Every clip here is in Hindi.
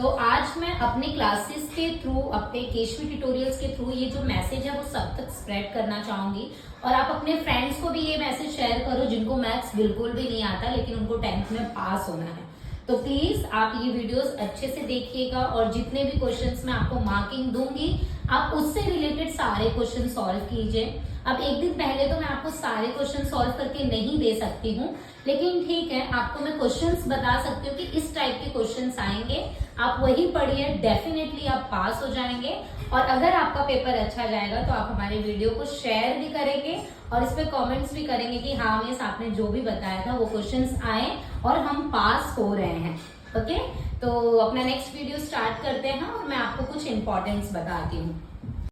तो आज मैं अपने क्लासेस के थ्रू, अपने केशवी ट्यूटोरियल्स के थ्रू ये जो मैसेज है वो सब तक स्प्रेड करना चाहूंगी और आप अपने फ्रेंड्स को भी ये मैसेज शेयर करो जिनको मैथ्स बिल्कुल भी नहीं आता लेकिन उनको 10th में पास होना है। तो प्लीज आप ये वीडियोस अच्छे से देखिएगा और जितने भी क्वेश्चंस मैं आपको मार्किंग दूंगी आप उससे रिलेटेड सारे क्वेश्चन सॉल्व कीजिए। अब एक दिन पहले तो मैं आपको सारे क्वेश्चन सॉल्व करके नहीं दे सकती हूँ, लेकिन ठीक है, आपको मैं क्वेश्चंस बता सकती हूँ कि इस टाइप के क्वेश्चंस आएंगे, आप वही पढ़िए, डेफिनेटली आप पास हो जाएंगे। और अगर आपका पेपर अच्छा जाएगा तो आप हमारे वीडियो को शेयर भी करेंगे और इस पे कमेंट्स भी करेंगे कि हाँ मिस आपने जो भी बताया था वो क्वेश्चंस आए और हम पास हो रहे हैं। ओके, तो अपना नेक्स्ट वीडियो स्टार्ट करते हैं और मैं आपको कुछ इंपॉर्टेंस बताती हूँ।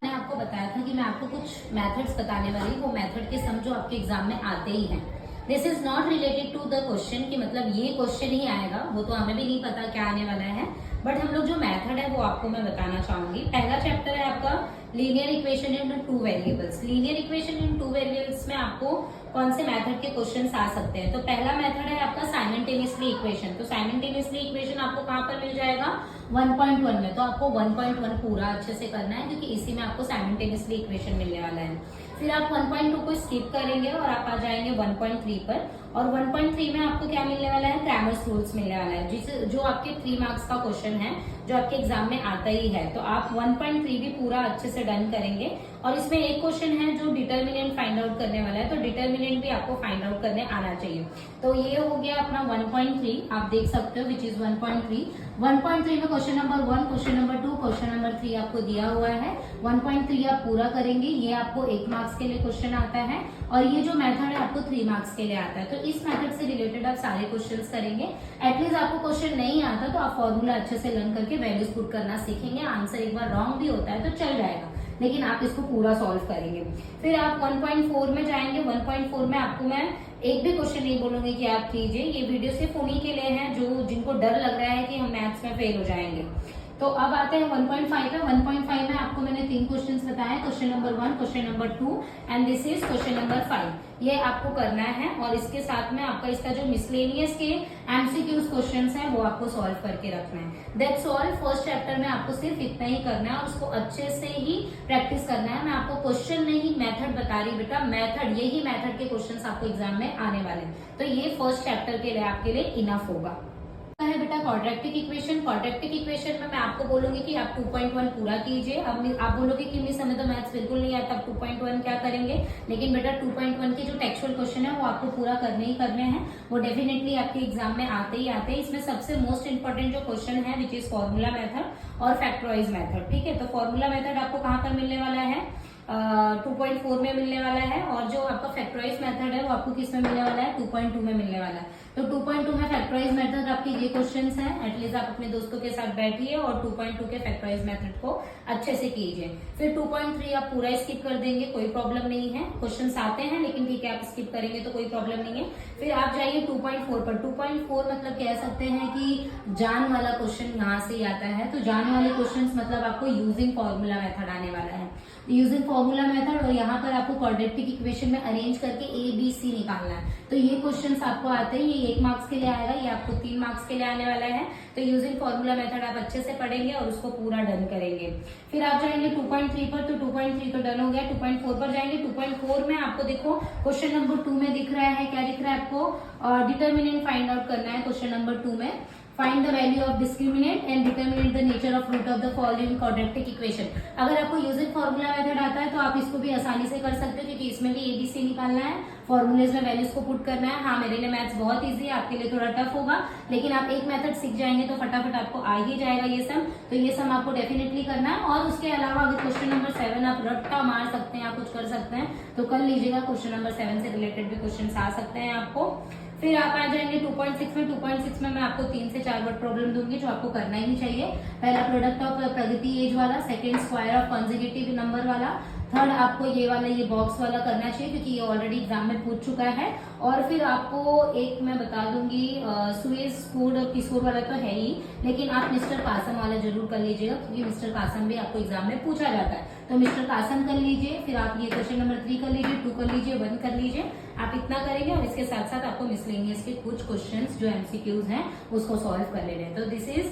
मैंने आपको बताया था कि मैं आपको कुछ मेथड्स बताने वाली, वो मेथड के सम जो आपके एग्जाम में आते ही हैं। This is not related to the question कि मतलब ये क्वेश्चन ही आएगा, वो तो हमें भी नहीं पता क्या आने वाला है, बट हम लोग जो मेथड है वो आपको मैं बताना चाहूंगी। पहला चैप्टर है आपका linear equation in two variables. Linear equation in two variables में आपको कौन से मेथड के क्वेश्चंस आ सकते हैं। तो पहला मेथड है आपका साइमल्टेनियसली इक्वेशन। तो साइमल्टेनियसली इक्वेशन आपको कहाँ पर मिल जाएगा, 1.1 में। तो आपको 1.1 पूरा अच्छे से करना है क्योंकि इसी में आपको साइमल्टेनियसली इक्वेशन मिलने वाला है। फिर आप 1.2 को स्किप करेंगे और आप आ जाएंगे 1.3 पर, और 1.3 में आपको क्या मिलने वाला है, क्रैमर्स रूल्स मिलने वाला है, जिस जो आपके 3 मार्क्स का क्वेश्चन है जो आपके एग्जाम में आता ही है। तो आप 1.3 भी पूरा अच्छे से डन करेंगे। और इसमें एक क्वेश्चन है जो डिटर्मिनेंट फाइंड आउट करने वाला है, तो डिटर्मिनेंट भी आपको फाइंड आउट करने आना चाहिए। तो ये हो गया अपना 1.3, आप देख सकते हो विच इज 1.3। 1.3 में question number 1, question number 2, question number 3 आपको दिया हुआ है। 1.3 आप पूरा करेंगे, ये आपको 1 मार्क्स के लिए क्वेश्चन आता है और ये जो मेथड है आपको 3 मार्क्स के लिए आता है। तो इस मेथड से रिलेटेड आप सारे क्वेश्चंस करेंगे। एटलीस्ट आपको क्वेश्चन नहीं आता तो आप फॉर्मूला अच्छे से लर्न करके वैल्यूज पुट करना सीखेंगे। आंसर एक बार रॉन्ग भी होता है तो चल जाएगा, लेकिन आप इसको पूरा सॉल्व करेंगे। फिर आप 1.4 में जाएंगे। 1.4 में आपको मैं एक भी क्वेश्चन नहीं बोलूंगी कि आप कीजिए, ये वीडियो सिर्फ उन्हीं के लिए है जो जिनको डर लग रहा है कि हम मैथ्स में फेल हो जाएंगे। तो अब आते हैं 1.5 में। 1.5 में आपको मैंने 3 क्वेश्चंस बताए, question number 1, question number 2 and this is question number 5। ये आपको करना है और इसके साथ में आपका इसका जो मिसलेनियस के एमसीक्यूज क्वेश्चंस हैं वो आपको सॉल्व करके रखना है। That's all. फर्स्ट चैप्टर में आपको सिर्फ इतना ही करना है और उसको अच्छे से ही प्रैक्टिस करना है। मैं आपको क्वेश्चन नहीं मेथड बता रही बेटा, मेथड, यही मेथड के क्वेश्चंस आपको एग्जाम में आने वाले हैं। तो ये फर्स्ट चैप्टर के लिए आपके लिए इनफ होगा। है बेटा क्वाड्रेटिक इक्वेशन। क्वाड्रेटिक इक्वेशन में मैं आपको बोलूंगी कि आप 2.1 पूरा कीजिए। अब आप बोलोगे कि मिस हमें तो मैथ्स बिल्कुल नहीं आता, 2.1 क्या करेंगे, लेकिन बेटा 2.1 के जो टेक्सचुअल क्वेश्चन है वो आपको पूरा करने ही करने हैं, वो डेफिनेटली आपके एग्जाम में आते ही आते हैं। इसमें सबसे मोस्ट इंपॉर्टेंट जो क्वेश्चन है विच इज फॉर्मूला मेथड और फैक्टराइज मेथड। ठीक है, तो फॉर्मूला मेथड आपको कहाँ पर मिलने वाला है, 2.4 में मिलने वाला है, और जो आपका फैक्टराइज मेथड है वो आपको किस में मिलने वाला है, 2.2 में मिलने वाला है। तो 2.2 में फैक्टराइज मेथड आपके ये क्वेश्चंस हैं, एटलीस्ट आप अपने दोस्तों के साथ बैठिए और 2.2 के फैक्टराइज मेथड को अच्छे से कीजिए। फिर 2.3 आप पूरा स्किप कर देंगे, कोई प्रॉब्लम नहीं है, क्वेश्चंस आते हैं लेकिन ठीक है आप स्किप करेंगे तो कोई प्रॉब्लम नहीं है। फिर आप जाइए 2.4 पर। 2.4 मतलब कह सकते हैं कि जान वाला क्वेश्चन यहाँ से ही आता है। तो जान वाले क्वेश्चन मतलब आपको यूजिंग फॉर्मूला मेथड आने वाला है, यूजिंग फॉर्मूला मेथड, और यहाँ पर आपको क्वाड्रेटिक इक्वेशन में अरेंज करके ABC निकालना है। तो ये क्वेश्चंस आपको आते हैं, ये 1 मार्क्स के लिए आएगा, ये आपको 3 मार्क्स के लिए आने वाला है। तो यूजिंग फॉर्मूला मेथड आप अच्छे से पढ़ेंगे और उसको पूरा डन करेंगे। फिर आप जाएंगे 2.3 पर, तो 2.3 तो डन हो गया। 2.4 पर जाएंगे। 2.4 में आपको देखो क्वेश्चन नंबर 2 में दिख रहा है, क्या दिख रहा है आपको, डिटर्मिनेंट फाइंड आउट करना है। क्वेश्चन नंबर 2 में find the value of discriminant and determinate the nature of root of the following quadratic equation. अगर आपको यूजिंग फॉर्मूला मेथड आता है तो आप इसको भी आसानी से कर सकते हो क्योंकि इसमें भी ABC निकालना है, फॉर्मूलेज में वैल्यूज को पुट करना है। हाँ, मेरे लिए मैथ्स बहुत इजी है, आपके लिए थोड़ा टफ होगा, लेकिन आप एक मेथड सीख जाएंगे तो फटाफट आपको आ ही जाएगा ये सम। तो ये सम आपको डेफिनेटली करना है। और उसके अलावा अगर क्वेश्चन नंबर 7 आप रट्टा मार सकते हैं, आप कुछ कर सकते हैं तो कर लीजिएगा। क्वेश्चन नंबर 7 से रिलेटेड भी क्वेश्चन आ सकते हैं आपको। फिर आप आ जाएंगे 2.6 में। 2.6 में मैं आपको 3 से 4 वर्ड प्रॉब्लम दूंगी जो आपको करना ही चाहिए। पहला प्रोडक्ट ऑफ प्रगति एज वाला, second square of consecutive number वाला, थर्ड आपको ये वाला, ये बॉक्स वाला करना चाहिए क्योंकि ये ऑलरेडी एग्जाम में पूछ चुका है। और फिर आपको एक मैं बता दूंगी, सुएज फूड किशोर वाला तो है ही, लेकिन आप मिस्टर कासम वाला जरूर कर लीजिएगा क्योंकि मिस्टर कासम भी आपको एग्जाम में पूछा जाता है। तो मिस्टर कासम कर लीजिए। फिर आप ये क्वेश्चन नंबर 3 कर लीजिए, 2 कर लीजिए, 1 कर लीजिए। आप इतना करेंगे और इसके साथ साथ आपको मिसलेनियस के कुछ क्वेश्चंस जो एमसीक्यूज हैं उसको सॉल्व कर लेने हैं। तो this is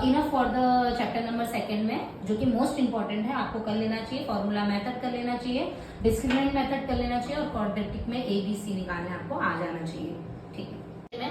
enough for the chapter number 2 में, जो कि मोस्ट इंपॉर्टेंट है, आपको कर लेना चाहिए। फॉर्मूला मेथड कर लेना चाहिए, डिस्क्रिमिनेंट मेथड कर लेना चाहिए और क्वाड्रेटिक में ABC निकालने आपको आ जाना चाहिए। ठीक है,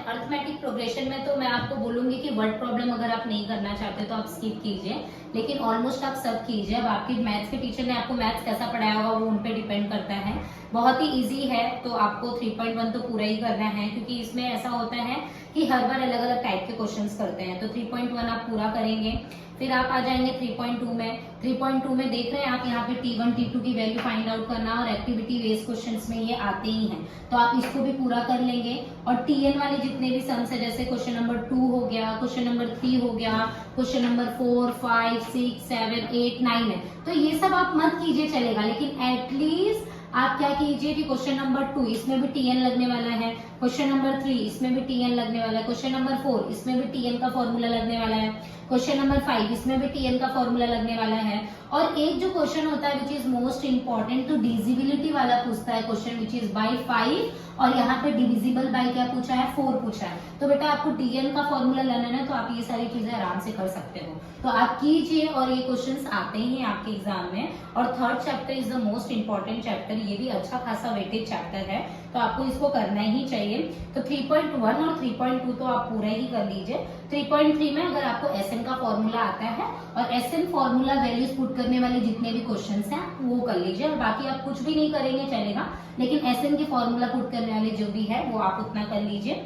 अर्थमेटिक प्रोग्रेशन में तो मैं आपको बोलूंगी कि वर्ड प्रॉब्लम अगर आप नहीं करना चाहते तो आप स्किप कीजिए, लेकिन ऑलमोस्ट आप सब कीजिए। अब आपकी मैथ्स के टीचर ने आपको मैथ्स कैसा पढ़ाया होगा वो उन पे डिपेंड करता है। बहुत ही इजी है, तो आपको 3.1 तो पूरा ही करना है, क्योंकि इसमें ऐसा होता है कि हर बार अलग अलग टाइप के क्वेश्चंस करते हैं। तो 3.1 आप पूरा करेंगे। फिर आप आ जाएंगे 3.2 में। 3.2 में देख रहे हैं आप यहाँ पे T1 T2 की वैल्यू फाइंड आउट करना, और एक्टिविटी बेस्ड क्वेश्चंस में ये आते ही हैं, तो आप इसको भी पूरा कर लेंगे। और TN वाले जितने भी सम्स है, जैसे क्वेश्चन नंबर 2 हो गया, क्वेश्चन नंबर 3 हो गया, क्वेश्चन नंबर 4, 5, 6, 7, 8, 9 है, तो ये सब आप मत कीजिए चलेगा, लेकिन एटलीस्ट आप क्या कीजिए कि क्वेश्चन नंबर 2 इसमें भी TN लगने वाला है, क्वेश्चन नंबर 3 इसमें भी TN लगने वाला है, क्वेश्चन नंबर 4 इसमें भी TN का फॉर्मूला लगने वाला है, क्वेश्चन नंबर 5 इसमें भी TN का फॉर्मूला लगने वाला है। और एक जो क्वेश्चन होता है विच इज मोस्ट इंपॉर्टेंट, तो डिविजिबिलिटी वाला पूछता है क्वेश्चन विच इज बाय 5, और यहाँ पे डिविजिबल बाय क्या पूछा है, 4 पूछा है। तो बेटा आपको TN का फॉर्मूला लेना है, तो आप ये सारी चीजें आराम से कर सकते हो, तो आप कीजिए। और ये क्वेश्चंस आते ही आपके एग्जाम में। और third chapter is the most important chapter, ये भी अच्छा खासा वेटेज चैप्टर है, तो आपको इसको करना ही चाहिए। तो 3.1 और 3.2 तो आप पूरा ही कर लीजिए। 3.3 में अगर आपको SN का फॉर्मूला आता है और SN फॉर्मूला वैल्यूज पुट करने वाले जितने भी क्वेश्चंस हैं वो कर लीजिए, और बाकी आप कुछ भी नहीं करेंगे चलेगा, लेकिन SN के फॉर्मूला पुट करने वाले जो भी है वो आप उतना कर लीजिए।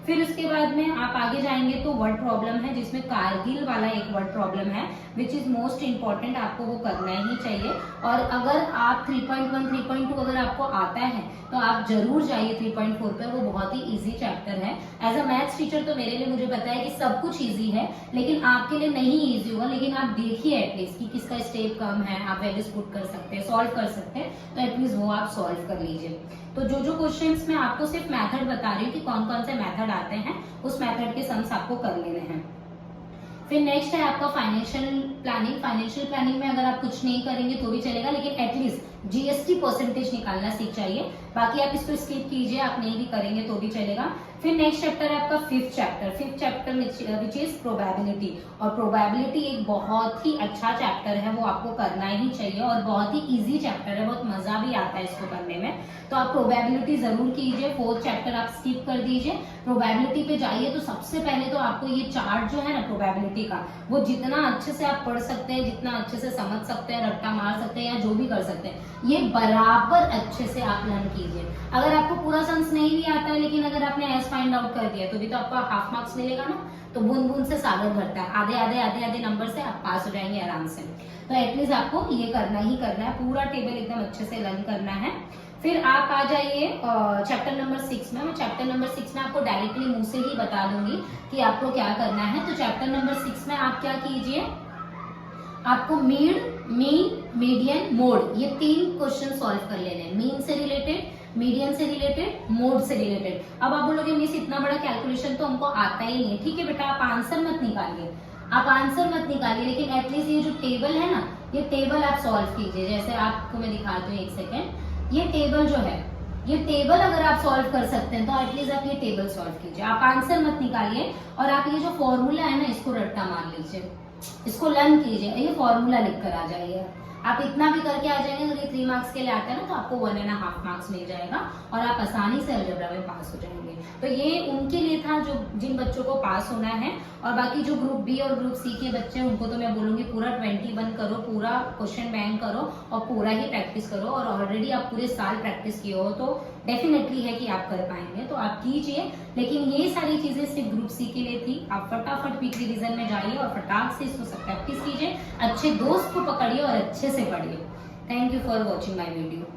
फिर उसके बाद में आप आगे जाएंगे तो वर्ड प्रॉब्लम है, जिसमें कारगिल वाला एक वर्ड प्रॉब्लम है विच इज मोस्ट इंपॉर्टेंट, आपको वो करना ही चाहिए। और अगर आप 3.1 3.2 अगर आपको आता है तो आप जरूर जाइए 3.4 पे, वो बहुत ही इजी चैप्टर है। एज अ मैथ्स टीचर तो मेरे लिए मुझे पता है कि सब कुछ इजी है, लेकिन आपके लिए नहीं इजी होगा, लेकिन आप देखिए एटलीस्ट कि किसका स्टेप कम है, आप वैल्यूज पुट कर सकते हैं, सॉल्व कर सकते हैं, तो एटलीस्ट वो आप सॉल्व कर लीजिए। तो जो जो क्वेश्चंस मैं आपको सिर्फ मेथड बता रही हूँ कि कौन कौन से मेथड आते हैं, उस मेथड के सम्स आपको कर लेने हैं। फिर नेक्स्ट है आपका फाइनेंशियल प्लानिंग। फाइनेंशियल प्लानिंग में अगर आप कुछ नहीं करेंगे तो भी चलेगा, लेकिन एटलीस्ट GST परसेंटेज निकालना सीख जाइए, बाकी आप इसको स्किप कीजिए, आप नहीं भी करेंगे तो भी चलेगा। फिर नेक्स्ट चैप्टर है आपका fifth chapter which is probability. और प्रोबेबिलिटी एक बहुत ही अच्छा चैप्टर है, वो आपको करना ही चाहिए, और बहुत ही इजी चैप्टर है, बहुत मजा भी आता है इसको करने में, तो आप प्रोबेबिलिटी जरूर कीजिए। 4th चैप्टर आप स्किप कर दीजिए, प्रोबेबिलिटी पे जाइए। तो सबसे पहले तो आपको ये चार्ट जो है ना प्रोबेबिलिटी का, वो जितना अच्छे से आप पढ़ सकते हैं, जितना अच्छे से समझ सकते हैं, रट्टा मार सकते हैं या जो भी कर सकते हैं, ये बराबर अच्छे से आप लर्न कीजिए। अगर आपको पूरा सेंस नहीं भी आता है, लेकिन अगर आपने एस फाइंड आउट कर दिया तो भी तो आपको हाफ मार्क्स मिलेगा ना। तो बूंद बूंद से सागर भरता है, आधे आधे आधे आधे नंबर से आप पास हो जाएंगे आराम से। तो एटलीस्ट आपको ये करना ही करना है, पूरा टेबल एकदम अच्छे से लर्न करना है। फिर आप आ जाइए चैप्टर नंबर 6 में। मैं चैप्टर नंबर 6 में आपको डायरेक्टली मुंह से ही बता दूंगी कि आपको क्या करना है। तो चैप्टर नंबर 6 में आप क्या कीजिए, आपको मीन, मीडियन, मोड, ये 3 क्वेश्चन सॉल्व कर लेने हैं। मीन से रिलेटेड, मीडियन से रिलेटेड, मोड से रिलेटेड। अब आप बोलोगे मिस इतना बड़ा कैलकुलेशन तो हमको आता ही नहीं है। ठीक है बेटा, आप आंसर मत निकालिए, लेकिन एटलीस्ट ये जो टेबल है ना, ये टेबल आप सॉल्व कीजिए। जैसे आपको मैं दिखाती हूँ, एक सेकेंड। ये टेबल जो है, ये टेबल अगर आप सॉल्व कर सकते हैं तो एटलीस्ट आप ये टेबल सॉल्व कीजिए। आप आंसर मत निकालिए, और आप ये जो फॉर्मूला है ना, इसको रट्टा मार लीजिए, इसको लर्न कीजिए, ये फॉर्मूला लिख कर आ जाइए। आप इतना भी करके आ जाएंगे तो ये 3 मार्क्स के लिए आता है ना, तो आपको 1.5 मार्क्स मिल जाएगा और आप आसानी से अलजेब्रा में पास हो जाएंगे। तो ये उनके लिए था जो जिन बच्चों को पास होना है। और बाकी जो ग्रुप बी और ग्रुप सी के बच्चे हैं, उनको तो मैं बोलूंगी पूरा 21 करो, पूरा क्वेश्चन बैंक करो और पूरा ही प्रैक्टिस करो। और ऑलरेडी आप पूरे साल प्रैक्टिस किए हो तो डेफिनेटली है कि आप कर पाएंगे, तो आप कीजिए। लेकिन ये सारी चीजें सिर्फ ग्रुप सी के लिए थी। आप फटाफट क्विक रिवीजन में जाइए और फटाक से इसको सब प्रैक्टिस कीजिए, अच्छे दोस्त को पकड़िए और अच्छे से पढ़िए। Thank you for watching my video.